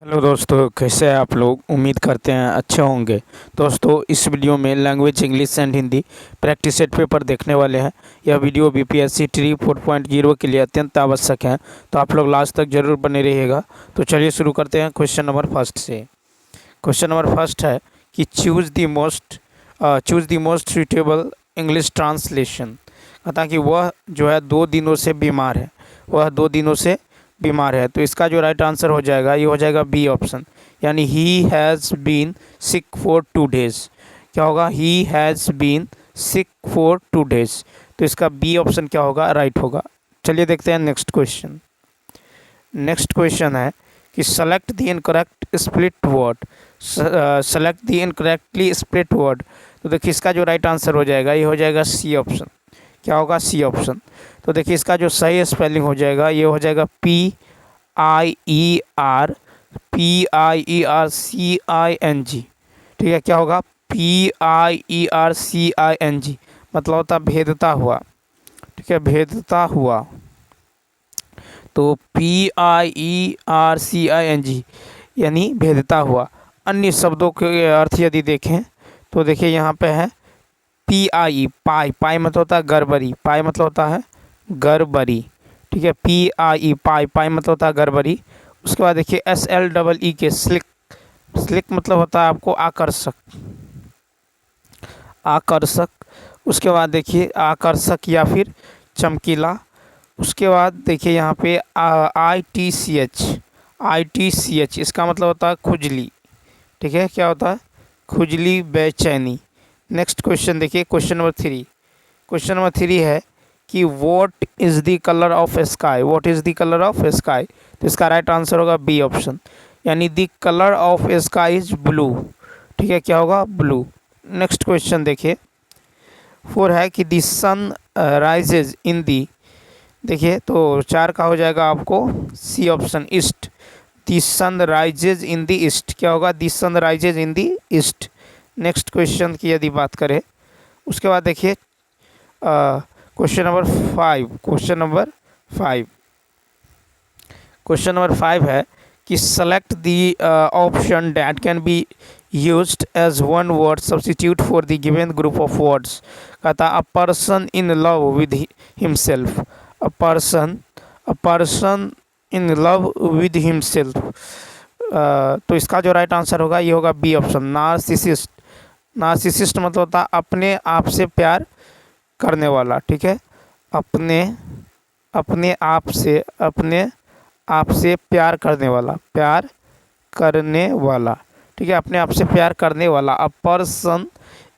Hello दोस्तों, कैसे हैं आप लोग। उम्मीद करते हैं अच्छे होंगे। दोस्तों, इस वीडियो में language English and Hindi practice set paper देखने वाले हैं। यह वीडियो बीपीएससी ट्री 4.0 के लिए अत्यंत आवश्यक है, तो आप लोग लास्ट तक जरूर बने रहिएगा। तो चलिए शुरू करते हैं क्वेश्चन नंबर फर्स्ट से। क्वेश्चन नंबर फर्स्ट है कि choose the most suitable English translation. ताकि वह जो है 2 दिनों से बीमार है, वह 2 दिनों से बीमार है। तो इसका जो राइट आंसर हो जाएगा, ये हो जाएगा बी ऑप्शन, यानी he has been sick for 2 days. क्या होगा? He has been sick for 2 days. तो इसका बी ऑप्शन क्या होगा? राइट होगा। चलिए देखते हैं नेक्स्ट क्वेश्चन। नेक्स्ट क्वेश्चन है कि select the incorrect split word. Select the incorrectly split word. तो देखिए इसका जो राइट आंसर हो जाएगा, ये हो जाएगा सी ऑप्शन। क्या होगा? C option. तो देखिए इसका जो सही स्पेलिंग हो जाएगा, ये हो जाएगा PIERCING। ठीक है, क्या होगा? PIERCING मतलब होता है भेदता हुआ। ठीक है, भेदता हुआ। तो PIERCING यानी भेदता हुआ। अन्य शब्दों के अर्थ यदि देखें तो देखिए यहाँ पे है PIE, पाई। पाई मतलब होता है गड़बड़ी। पाई मतलब होता है गड़बड़ी। ठीक है, PIE पाई। पाई मतलब होता है गड़बड़ी। उसके बाद देखिए SLEE के स्लिक। स्लिक मतलब होता है आपको आकर्षक। आकर्षक। उसके बाद देखिए आकर्षक या फिर चमकीला। उसके बाद देखिए यहाँ पे ITCH। ITCH इसका मतलब होता है खुजली। ठीक है, क्या होता है? खुजली, बेचैनी। नेक्स्ट क्वेश्चन देखिए, क्वेश्चन नंबर 3। क्वेश्चन नंबर 3 है कि what is the colour of sky. What is the colour of sky. तो इसका राइट आंसर होगा बी ऑप्शन, यानी the colour of sky is blue. ठीक है, क्या होगा? ब्लू। नेक्स्ट क्वेश्चन देखिए 4 है कि द सन राइजेज इन दी। देखिए तो 4 का हो जाएगा आपको C option, east. The sun rises in the east. क्या होगा? The sun rises in the east. Next question की यदि बात करें, उसके बाद देखिए question number 5। Question number 5। Question number 5 है कि select the option that can be used as one word substitute for the given group of words. कहता a person in love with himself. A person in love with himself. तो इसका जो right answer होगा, ये होगा B option, narcissist. Narcissist मतलब होता है अपने आप से प्यार करने वाला। ठीक है, अपने आप से प्यार करने वाला। प्यार करने वाला। ठीक है, अपने आप से प्यार करने वाला। अ person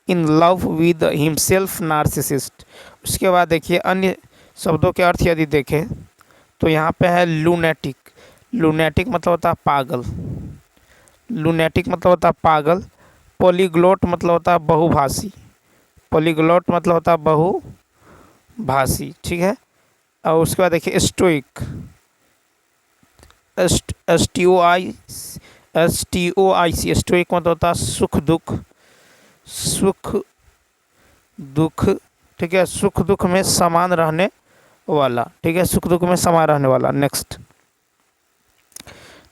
in love with himself, narcissist. उसके बाद देखिए अन्य शब्दों के अर्थ यदि देखें तो यहाँ पे है लूनेटिक। लूनेटिक मतलब होता है पागल। लूनेटिक मतलब होता है पागल। पॉलीग्लोट मतलब होता है बहुभाषी। पॉलीग्लोट मतलब होता है बहुभाषी। ठीक है, और उसके बाद देखिए स्टोइक। STOIC। स्टोइक मतलब होता है सुख दुख। सुख दुख। ठीक है, सुख दुख में समान रहने वाला। ठीक है, सुख दुख में समान रहने वाला। नेक्स्ट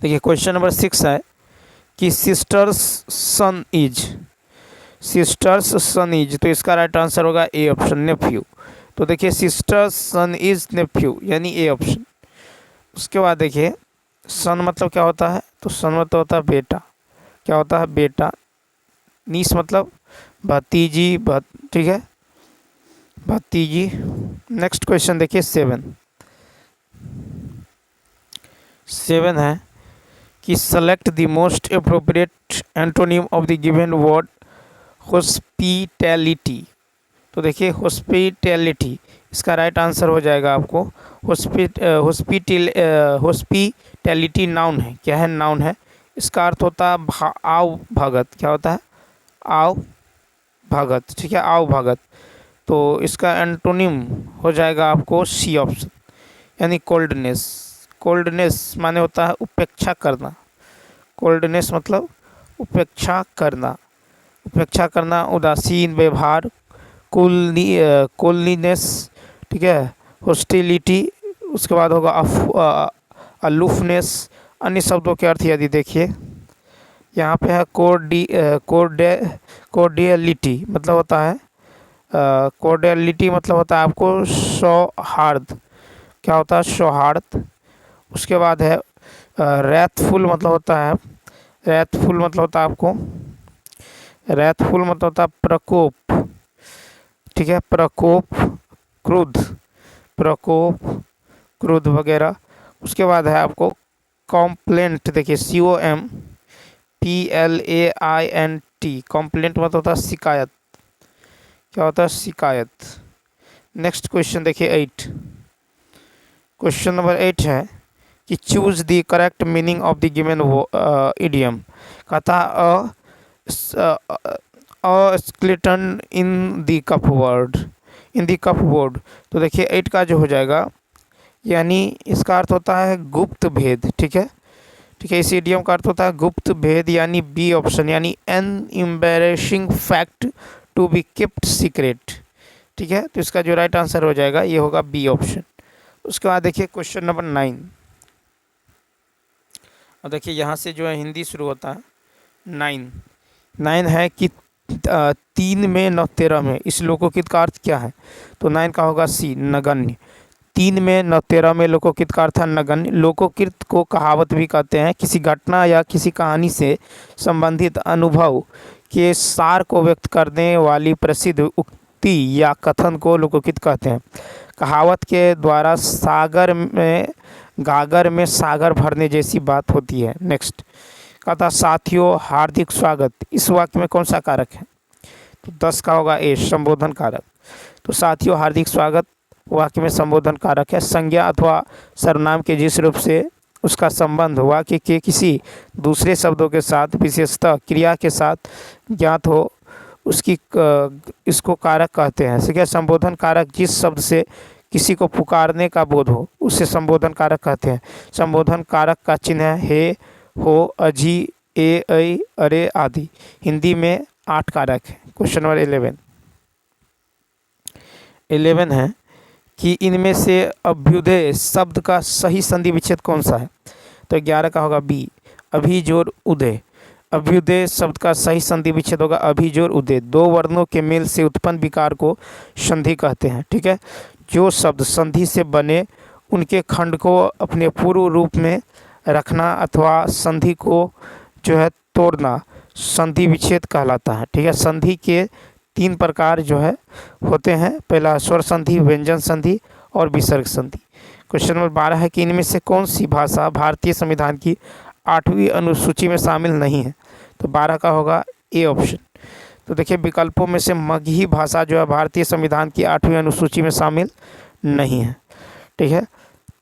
देखिए क्वेश्चन नंबर 6 है कि sister's son is. Sister's son is. तो इसका राइट आंसर होगा ए ऑप्शन, नेफ्यू। तो देखिए सिस्टर्स सन इज नेफ्यू, यानी ए ऑप्शन। उसके बाद देखिए सन मतलब क्या होता है? तो सन मतलब होता है बेटा। क्या होता है? बेटा। नीस मतलब भतीजी। ठीक है, भतीजी। नेक्स्ट क्वेश्चन देखिए 7। 7 है कि select the most appropriate antonym of the given word hospitality. तो देखिए हॉस्पिटैलिटी, इसका राइट आंसर हो जाएगा आपको हॉस्पिटैलिटी नाउन है। क्या है? नाउन है। इसका अर्थ होता है आव भगत। क्या होता है? आव भगत। ठीक है, आव भगत। तो इसका एंटोनिम हो जाएगा आपको सी ऑप्शन, यानी कोल्डनेस। कोल्डनेस माने होता है उपेक्षा करना। कोल्डनेस मतलब उपेक्षा करना। उपेक्षा करना, उदासीन व्यवहार, कूलनेस। ठीक है, हॉस्टिलिटी। उसके बाद होगा अलूफनेस, अन्य शब्दों के अर्थ यदि देखिए यहाँ पे है कोर्डियलिटी मतलब होता है कोर्डियलिटी मतलब होता है आपको सौहार्द। क्या होता है? सौहार्द। उसके बाद है रैथफुल मतलब होता है रैथफुल मतलब होता है आपको रैथफुल मतलब होता है प्रकोप। ठीक है, प्रकोप, क्रुद्ध, प्रकोप, क्रुद्ध वगैरह। उसके बाद है आपको कॉम्प्लेंट। देखिए COMPLAINT, कॉम्प्लेंट मतलब होता है शिकायत। क्या होता है? शिकायत। नेक्स्ट क्वेश्चन देखिए 8। क्वेश्चन नंबर 8 है कि choose the correct meaning of the given idiom. कहता skeleton in the cupboard, in the cupboard. तो देखिए 8 का जो हो जाएगा, यानी इसका अर्थ होता है गुप्त भेद। ठीक है, ठीक है, इस इडियम का अर्थ होता है गुप्त भेद, यानी बी ऑप्शन, यानी an embarrassing fact to be kept secret. ठीक है, तो इसका जो राइट आंसर हो जाएगा ये होगा बी ऑप्शन। उसके बाद देखिए क्वेश्चन नंबर 9। और देखिए यहाँ से जो है हिंदी शुरू होता है। 9 है कि 3 में 9 13 में, इस लोकोकित का अर्थ क्या है? तो 9 का होगा सी, नगण्य। 3 में 9 13 में लोकोकित का अर्थ है नगण्य। लोकोकित को कहावत भी कहते हैं। किसी घटना या किसी कहानी से संबंधित अनुभव के सार को व्यक्त करने वाली प्रसिद्ध उक्ति या कथन को लोकोकित कहते हैं। कहावत के द्वारा गागर में सागर भरने जैसी बात होती है। नेक्स्ट कहता साथियों हार्दिक स्वागत, इस वाक्य में कौन सा कारक है? तो 10 का होगा ए, संबोधन कारक। तो साथियों हार्दिक स्वागत वाक्य में संबोधन कारक है। संज्ञा अथवा सर्वनाम के जिस रूप से उसका संबंध वाक्य के किसी दूसरे शब्दों के साथ, विशेषतः क्रिया के साथ ज्ञात हो, उसकी इसको कारक कहते हैं। ठीक है, संबोधन कारक जिस शब्द से किसी को पुकारने का बोध हो उसे संबोधन कारक कहते हैं। संबोधन कारक का चिन्ह है हे, हो, अजी, ए, ऐ, अरे आदि। हिंदी में 8 कारक है। क्वेश्चन नंबर 11 है कि इनमें से अभ्युदय शब्द का सही संधि विच्छेद कौन सा है? तो 11 का होगा बी, अभिजोर उदय। अभ्युदय शब्द का सही संधि विच्छेद होगा अभिजोर उदय। 2 वर्णों के मेल से उत्पन्न विकार को संधि कहते हैं। ठीक है, जो शब्द संधि से बने उनके खंड को अपने पूर्व रूप में रखना अथवा संधि को जो है तोड़ना संधि विच्छेद कहलाता है। ठीक है, संधि के 3 प्रकार जो है होते हैं। पहला स्वर संधि, व्यंजन संधि और विसर्ग संधि। क्वेश्चन नंबर 12 है कि इनमें से कौन सी भाषा भारतीय संविधान की 8वीं अनुसूची में शामिल नहीं है? तो 12 का होगा ए ऑप्शन। तो देखिए विकल्पों में से मगही भाषा जो है भारतीय संविधान की 8वीं अनुसूची में शामिल नहीं है। ठीक है,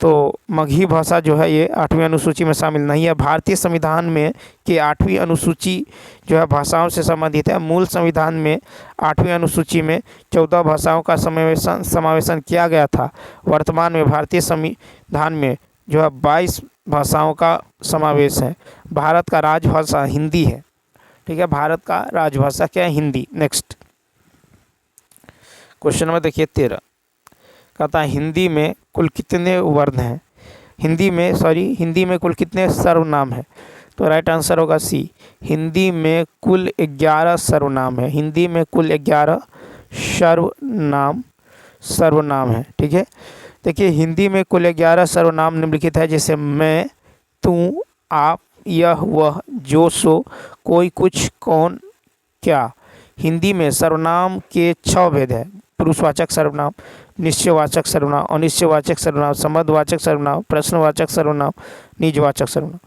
तो मगही भाषा जो है ये 8वीं अनुसूची में शामिल नहीं है। भारतीय संविधान में के 8वीं अनुसूची जो है भाषाओं से संबंधित है। मूल संविधान में 8वीं अनुसूची में 14 भाषाओं का समावेशन किया गया था। वर्तमान में भारतीय संविधान में जो है 22 भाषाओं का समावेश है। भारत का राजभाषा हिंदी है। ठीक है, भारत का राजभाषा क्या है? हिंदी। नेक्स्ट क्वेश्चन नंबर देखिए 13। कहता है हिंदी में कुल कितने वर्ण हैं? हिंदी में कुल कितने सर्वनाम हैं? तो राइट आंसर होगा सी, हिंदी में कुल 11 सर्वनाम है। हिंदी में कुल 11 सर्वनाम है। ठीक है, देखिए हिंदी में कुल 11 सर्वनाम निम्नलिखित है, जैसे मैं, तू, आप, यह, वह, जो, सो, कोई, कुछ, कौन, क्या। हिंदी में सर्वनाम के 6 भेद है। पुरुषवाचक सर्वनाम, निश्चयवाचक सर्वनाम, अनिश्चयवाचक सर्वनाम, संबंधवाचक सर्वनाम, प्रश्नवाचक सर्वनाम, निजवाचक सर्वनाम।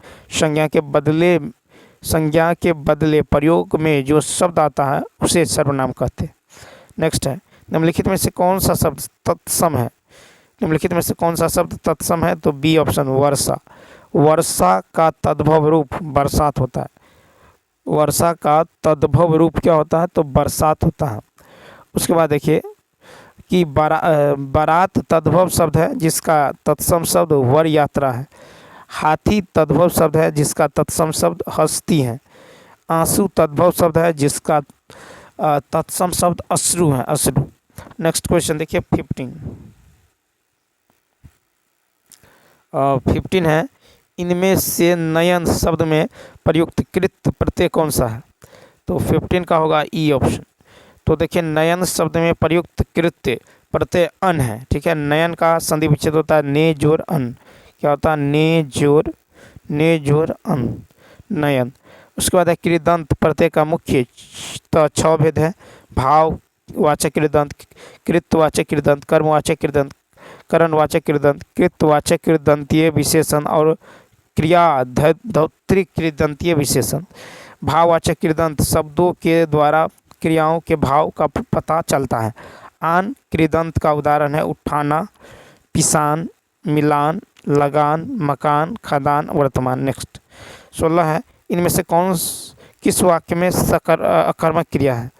संज्ञा के बदले प्रयोग में जो शब्द आता है उसे सर्वनाम कहते हैं। नेक्स्ट है निम्नलिखित में से कौन सा शब्द तत्सम है? निम्नलिखित में से कौन सा शब्द तत्सम है? तो बी ऑप्शन, वर्षा। वर्षा का तद्भव रूप बरसात होता है। वर्षा का तद्भव रूप क्या होता है? तो बरसात होता है। उसके बाद देखिए कि बारात तद्भव शब्द है जिसका तत्सम शब्द वर यात्रा है। हाथी तद्भव शब्द है जिसका तत्सम शब्द हस्ती है। आंसू तद्भव शब्द है जिसका तत्सम शब्द अश्रु है, अश्रु। नेक्स्ट क्वेश्चन देखिए 15 है इनमें से नयन शब्द में प्रयुक्त कृत प्रत्यय कौन सा है? तो 15 का होगा ई ऑप्शन। तो देखिए नयन शब्द में प्रयुक्त कृत्य प्रत्यय अन है, ठीक है। नयन का संधि विच्छेद होता है ने जोर अन, क्या होता है ने जोर अन, नयन। उसके बाद है कृदंत प्रत्यय का मुख्य 6 भेद है। भाववाचक कृदंत, कृतवाचक कृदंत, कर्मवाचक कृदंत, करणवाचक कृदंत, कृतवाचक कृदंतीय विशेषण और क्रिया धौत्रिक कृदंतीय विशेषण। भाववाचक कृदंत शब्दों के द्वारा क्रियाओं के भाव का पता चलता है। आन कृदंत का उदाहरण है उठाना, पिसान, मिलान, लगान, मकान, खदान, वर्तमान। नेक्स्ट 16 है, इनमें से किस वाक्य में अकर्मक क्रिया है?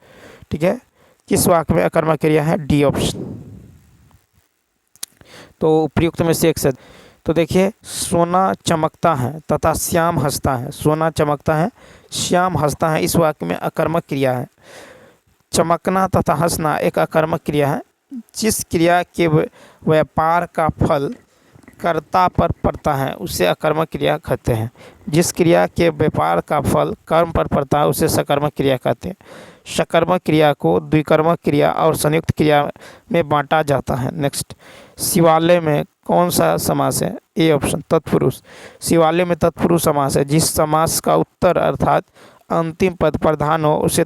ठीक है, किस वाक्य में अकर्मक क्रिया है? D option. तो उपयुक्त में से एक से, तो देखिए सोना चमकता है तथा श्याम हंसता है। सोना चमकता है, श्याम हंसता है, इस वाक्य में अकर्मक क्रिया है। चमकना तथा हंसना एक अकर्मक क्रिया है। जिस क्रिया के व्यापार का फल कर्ता पर पड़ता है उसे अकर्मक क्रिया कहते हैं। जिस क्रिया के व्यापार का फल कर्म पर पड़ता है उसे सकर्मक क्रिया कहते हैं। सकर्मक क्रिया को द्विकर्मक क्रिया और संयुक्त क्रिया में बांटा जाता है। नेक्स्ट, शिवालय में कौन सा समास है? ए ऑप्शन, तत्पुरुष। शिवालय में तत्पुरुष समास है। जिस समास का उत्तर अर्थात अंतिम पद प्रधान हो उसे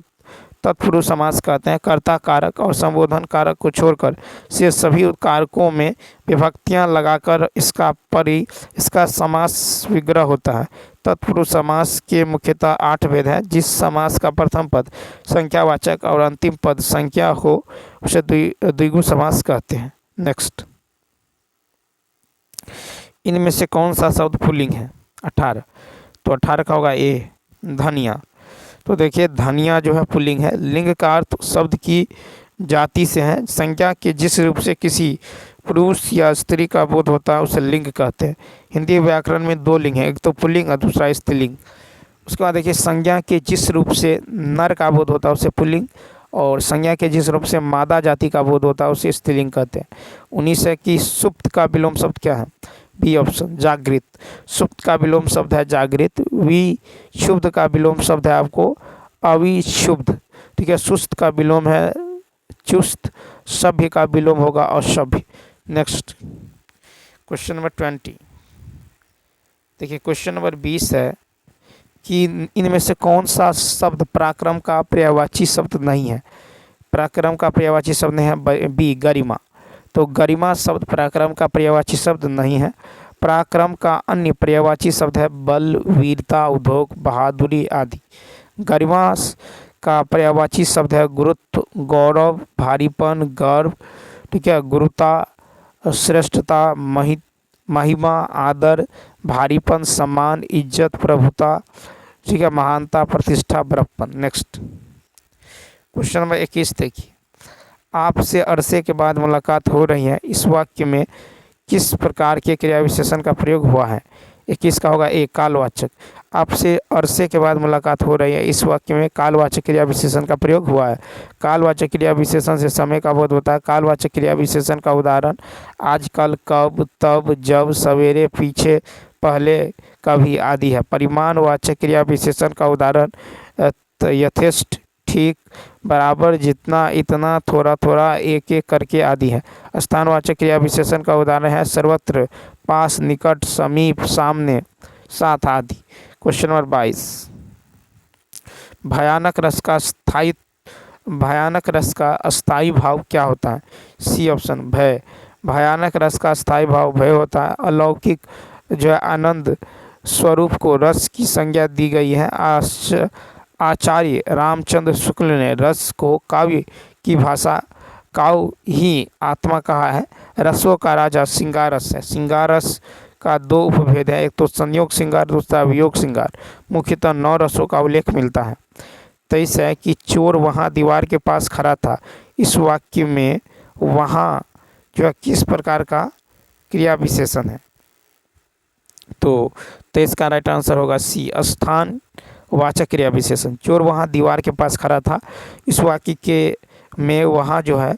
तत्पुरुष समास कहते हैं। कर्ता कारक और संबोधन कारक को छोड़कर से सभी कारकों में विभक्तियां लगाकर इसका समास विग्रह होता है। तत्पुरुष समास के मुख्यतः 8 भेद है। जिस समास का प्रथम पद संख्यावाचक और अंतिम पद संख्या हो उसे द्विगु समास कहते हैं। नेक्स्ट, इनमें से कौन सा शब्द पुल्लिंग है? 18। तो 18 का होगा ए, धनिया। तो देखिए धनिया जो है पुल्लिंग है। लिंग का अर्थ शब्द की जाति से है। संख्या के जिस रूप से किसी पुरुष या स्त्री का बोध होता है उसे लिंग कहते हैं। हिंदी व्याकरण में 2 लिंग हैं, एक तो पुल्लिंग और दूसरा स्त्रीलिंग। उसके बाद देखिए संज्ञा के जिस रूप से नर का बोध होता है उसे पुल्लिंग, और संज्ञा के जिस रूप से मादा जाति का बोध होता है उसे स्त्रीलिंग कहते हैं। 19 है कि सुप्त का विलोम शब्द क्या है? बी ऑप्शन, जागृत। सुप्त का विलोम शब्द है जागृत। विक्षुब्ध का विलोम शब्द है आपको अविक्षुब्ध, ठीक है। सुस्त का विलोम है चुस्त। सभ्य का विलोम होगा असभ्य। Next, question number 20। देखिए क्वेश्चन नंबर 20 है कि इनमें से कौन सा शब्द पराक्रम का पर्यायवाची शब्द नहीं है? पराक्रम का पर्यायवाची शब्द नहीं है, बी गरिमा। तो गरिमा शब्द पराक्रम का पर्यायवाची शब्द नहीं है। पराक्रम का अन्य पर्यायवाची शब्द है बल, वीरता, उद्योग, बहादुरी आदि। गरिमा का पर्यायवाची शब्द है गुरुत्व, गौरव, भारीपन, गर्व, ठीक है, गुरुता, श्रेष्ठता, महिमा, आदर, भारीपन, सम्मान, इज्जत, प्रभुता, ठीक है, महानता, प्रतिष्ठा, बड़प्पन। नेक्स्ट, क्वेश्चन नंबर 21 देखिए, आपसे अरसे के बाद मुलाकात हो रही है, इस वाक्य में किस प्रकार के क्रिया विशेषण का प्रयोग हुआ है? 21 का होगा ए, कालवाचक। आपसे अरसे के बाद मुलाकात हो रही है, इस वाक्य में कालवाचक क्रिया विशेषण का प्रयोग हुआ है। कालवाचक क्रिया विशेषण से समय का बोध होता है। कालवाचक क्रिया विशेषण का उदाहरण आजकल, कब, तब, जब, सवेरे, पीछे, पहले, कभी आदि है। परिमाणवाचक क्रिया विशेषण का उदाहरण यथेष्ट, ठीक, बराबर, जितना, इतना, थोड़ा थोड़ा, एक एक करके आदि है। स्थानवाचक क्रिया विशेषण का उदाहरण है सर्वत्र, पास, निकट, समीप, सामने, साथ आदि। क्वेश्चन नंबर 22, भयानक रस का अस्थायी भाव क्या होता है? सी ऑप्शन, भय। भयानक रस का अस्थायी भाव भय होता है। अलौकिक जो है आनंद स्वरूप को रस की संज्ञा दी गई है। आचार्य रामचंद्र शुक्ल ने रस को काव्य की भाषा काव्य ही आत्मा कहा है। रसों का राजा श्रृंगार रस है। श्रृंगार रस का 2 उपभेद है, एक तो संयोग श्रृंगार, दूसरा वियोग श्रृंगार। मुख्यतः 9 रसों का उल्लेख मिलता है। 23 है कि चोर वहाँ दीवार के पास खड़ा था, इस वाक्य में वहाँ जो है किस प्रकार का क्रिया विशेषण है? तो 23 का राइट आंसर होगा सी, स्थान वाचक क्रिया विशेषण। चोर वहाँ दीवार के पास खड़ा था, इस वाक्य के में वहाँ जो है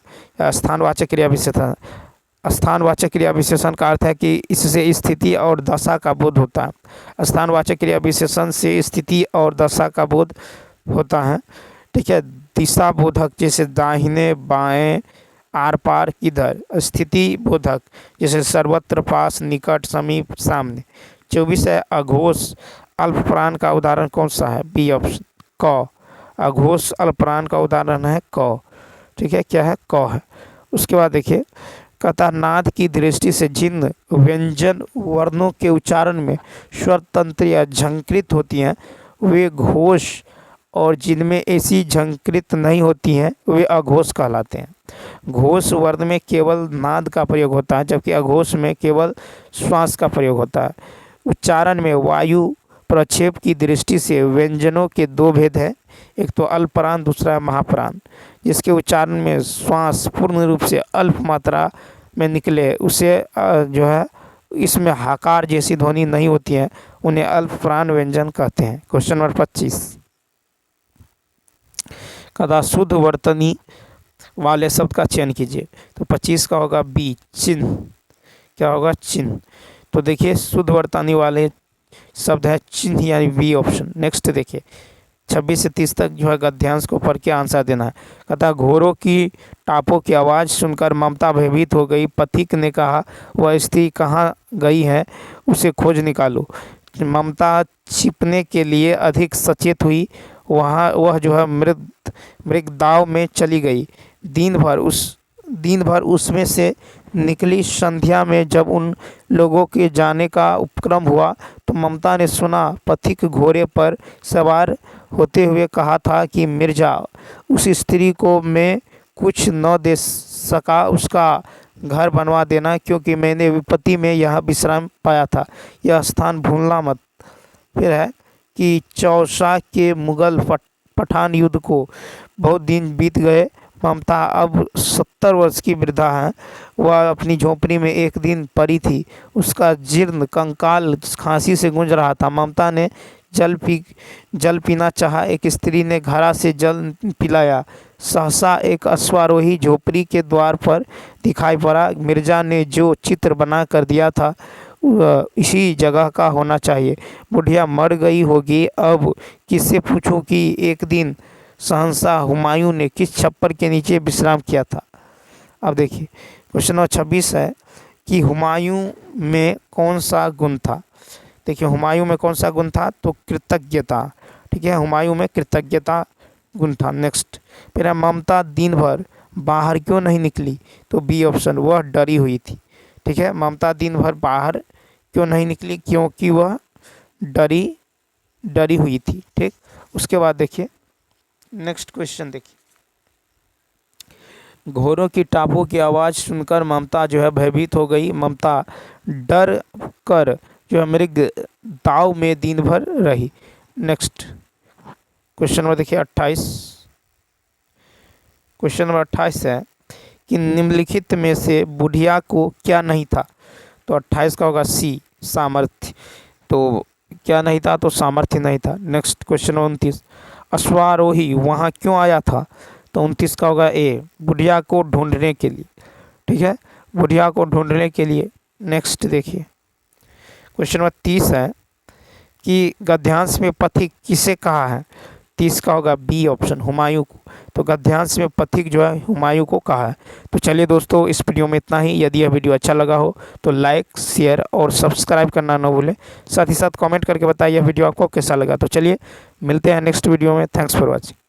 स्थानवाचक क्रिया विशेषण। स्थानवाचक क्रिया विशेषण का अर्थ है कि इससे स्थिति और दशा का बोध होता है। स्थानवाचक क्रिया विशेषण से स्थिति और दशा का बोध होता है। ठीक है। दिशा बोधक जैसे दाहिने बाएं, आर पार, किधर। स्थिति बोधक जैसे सर्वत्र, पास, निकट, समीप, सामने। 24 है अघोष अल्पप्राण का उदाहरण कौन सा है? बी ऑप्शन क। अघोष अल्पप्राण का उदाहरण है क। ठीक है, क्या है? क है। उसके बाद देखिए, कहता नाद की दृष्टि से जिन व्यंजन वर्णों के उच्चारण में स्वर तंत्र या झंकृत होती हैं वे घोष, और जिनमें ऐसी झंकृत नहीं होती हैं वे अघोष कहलाते हैं। घोष वर्ण में केवल नाद का प्रयोग होता है, जबकि अघोष में केवल श्वास का प्रयोग होता है। उच्चारण में वायु प्रक्षेप की दृष्टि से व्यंजनों के दो भेद हैं, एक तो अल्पप्राण, दूसरा है महाप्राण। जिसके उच्चारण में श्वास पूर्ण रूप से अल्प मात्रा में निकले उसे जो है इसमें हाकार जैसी ध्वनि नहीं होती है, उन्हें अल्पप्राण व्यंजन कहते हैं। क्वेश्चन नंबर 25, कदा शुद्ध वर्तनी वाले शब्द का चयन कीजिए। तो 25 का होगा बी, चिन्ह। क्या होगा? चिन्ह। तो देखिए शुद्ध वर्तनी वाले शब्द है चिन्ह, यानी बी ऑप्शन। नेक्स्ट देखिए 26 से 30 तक जो है गद्यांश को पढ़ के आंसर देना है। कहता घोड़ों की टापों की आवाज़ सुनकर ममता भयभीत हो गई। पथिक ने कहा वह स्त्री कहाँ गई है, उसे खोज निकालो। ममता छिपने के लिए अधिक सचेत हुई। वह जो है मृगदाव में चली गई। दिन भर उसमें से निकली। संध्या में जब उन लोगों के जाने का उपक्रम हुआ तो ममता ने सुना पथिक घोड़े पर सवार होते हुए कहा था कि मिर्जा, उस स्त्री को मैं कुछ न दे सका, उसका घर बनवा देना, क्योंकि मैंने विपत्ति में यह विश्राम पाया था। यह स्थान भूलना मत। फिर है कि चौसा के मुगल पठान युद्ध को बहुत दिन बीत गए। ममता अब 70 वर्ष की वृद्धा है। वह अपनी झोंपड़ी में एक दिन पड़ी थी। उसका जीर्ण कंकाल खांसी से गूंज रहा था। ममता ने जल पीना चाहा। एक स्त्री ने घड़ा से जल पिलाया। सहसा एक अश्वारोही झोपड़ी के द्वार पर दिखाई पड़ा। मिर्जा ने जो चित्र बना कर दिया था इसी जगह का होना चाहिए। बुढ़िया मर गई होगी। अब किससे पूछूं कि एक दिन शहंशाह हुमायूं ने किस छप्पर के नीचे विश्राम किया था। अब देखिए क्वेश्चन नंबर 26 है कि हुमायूं में कौन सा गुण था। देखिए हुमायूं में कौन सा गुण था? तो कृतज्ञता। ठीक है, हुमायूं में कृतज्ञता गुण था। नेक्स्ट फिर है ममता दिन भर बाहर क्यों नहीं निकली? तो बी ऑप्शन, वह डरी हुई थी। ठीक है, ममता दिन भर बाहर क्यों नहीं निकली? क्योंकि वह डरी हुई थी। ठीक, उसके बाद देखिए नेक्स्ट क्वेश्चन देखिए, घोड़ों की टापों की आवाज़ सुनकर ममता जो है भयभीत हो गई। ममता डर कर जो है मृग दाव में दिन भर रही। नेक्स्ट क्वेश्चन नंबर देखिए 28। क्वेश्चन नंबर 28 है कि निम्नलिखित में से बुढ़िया को क्या नहीं था? तो 28 का होगा सी, सामर्थ्य। तो क्या नहीं था? तो सामर्थ्य नहीं था। नेक्स्ट क्वेश्चन 29, अश्वारोही वहाँ क्यों आया था? तो 29 का होगा ए, बुढ़िया को ढूंढने के लिए। ठीक है, बुढ़िया को ढूंढने के लिए। नेक्स्ट देखिए क्वेश्चन नंबर 30 है कि गद्यांश में पथिक किसे कहा है? 30 का होगा बी ऑप्शन, हुमायूं को। तो गद्यांश में पथिक जो है हुमायूं को कहा है। तो चलिए दोस्तों इस वीडियो में इतना ही। यदि यह वीडियो अच्छा लगा हो तो लाइक, शेयर और सब्सक्राइब करना न भूलें। साथ ही साथ कमेंट करके बताइए यह वीडियो आपको कैसा लगा। तो चलिए मिलते हैं नेक्स्ट वीडियो में। Thanks for watching.